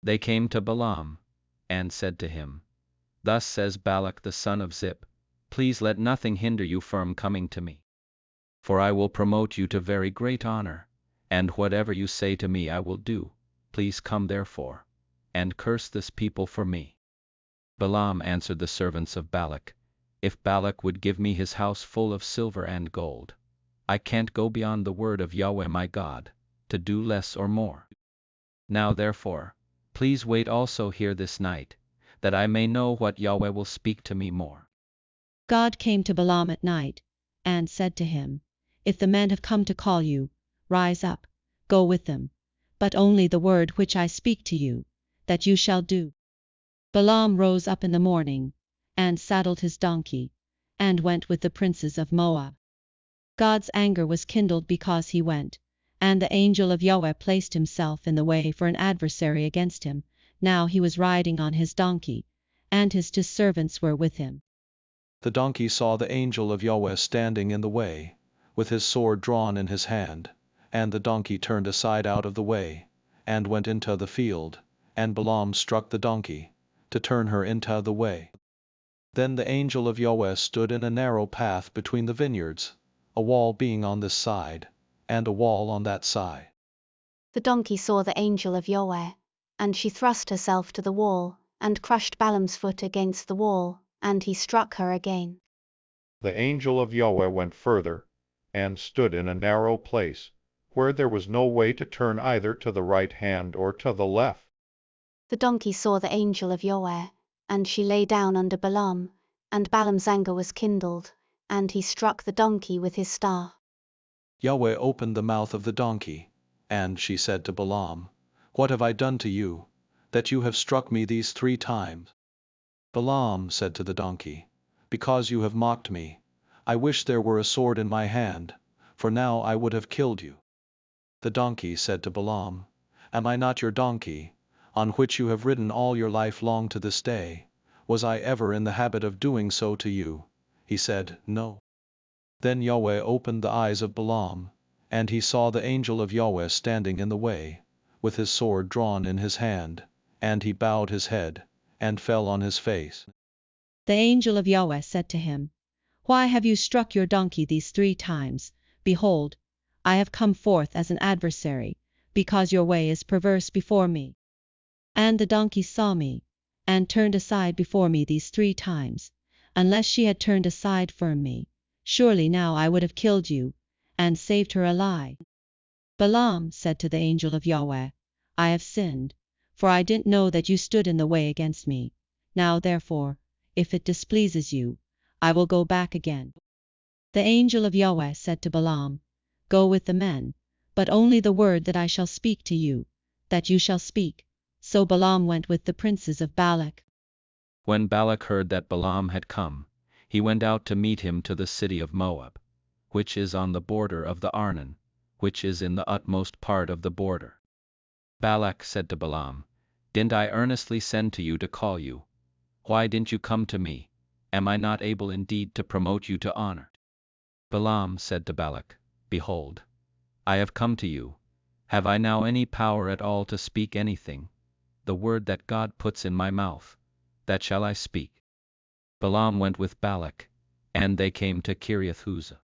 They came to Balaam, and said to him, Thus says Balak the son of Zip, Please let nothing hinder you from coming to me. For I will promote you to very great honor, and whatever you say to me I will do, please come therefore, and curse this people for me. Balaam answered the servants of Balak, If Balak would give me his house full of silver and gold, I can't go beyond the word of Yahweh my God, to do less or more. Now therefore, please wait also here this night, that I may know what Yahweh will speak to me more. God came to Balaam at night, and said to him, If the men have come to call you, rise up, go with them, but only the word which I speak to you, that you shall do. Balaam rose up in the morning, and saddled his donkey, and went with the princes of Moab. God's anger was kindled because he went, and the angel of Yahweh placed himself in the way for an adversary against him. Now he was riding on his donkey, and his 2 servants were with him. The donkey saw the angel of Yahweh standing in the way, with his sword drawn in his hand, and the donkey turned aside out of the way, and went into the field, and Balaam struck the donkey, to turn her into the way. Then the angel of Yahweh stood in a narrow path between the vineyards, a wall being on this side, and a wall on that side. The donkey saw the angel of Yahweh, and she thrust herself to the wall, and crushed Balaam's foot against the wall, and he struck her again. The angel of Yahweh went further, and stood in a narrow place, where there was no way to turn either to the right hand or to the left. The donkey saw the angel of Yahweh, and she lay down under Balaam, and Balaam's anger was kindled, and he struck the donkey with his staff. Yahweh opened the mouth of the donkey, and she said to Balaam, What have I done to you, that you have struck me these 3 times? Balaam said to the donkey, Because you have mocked me, I wish there were a sword in my hand, for now I would have killed you. The donkey said to Balaam, Am I not your donkey, on which you have ridden all your life long to this day? Was I ever in the habit of doing so to you? He said, No. Then Yahweh opened the eyes of Balaam, and he saw the angel of Yahweh standing in the way, with his sword drawn in his hand, and he bowed his head, and fell on his face. The angel of Yahweh said to him, Why have you struck your donkey these 3 times? Behold, I have come forth as an adversary, because your way is perverse before me. And the donkey saw me, and turned aside before me these 3 times. Unless she had turned aside from me, surely now I would have killed you, and saved her alive. Balaam said to the angel of Yahweh, I have sinned, for I didn't know that you stood in the way against me. Now therefore, if it displeases you, I will go back again. The angel of Yahweh said to Balaam, Go with the men, but only the word that I shall speak to you, that you shall speak. So Balaam went with the princes of Balak. When Balak heard that Balaam had come, he went out to meet him to the city of Moab, which is on the border of the Arnon, which is in the utmost part of the border. Balak said to Balaam, Didn't I earnestly send to you to call you? Why didn't you come to me? Am I not able indeed to promote you to honor? Balaam said to Balak, Behold, I have come to you. Have I now any power at all to speak anything? The word that God puts in my mouth, that shall I speak. Balaam went with Balak, and they came to Kiriath-Huzzah.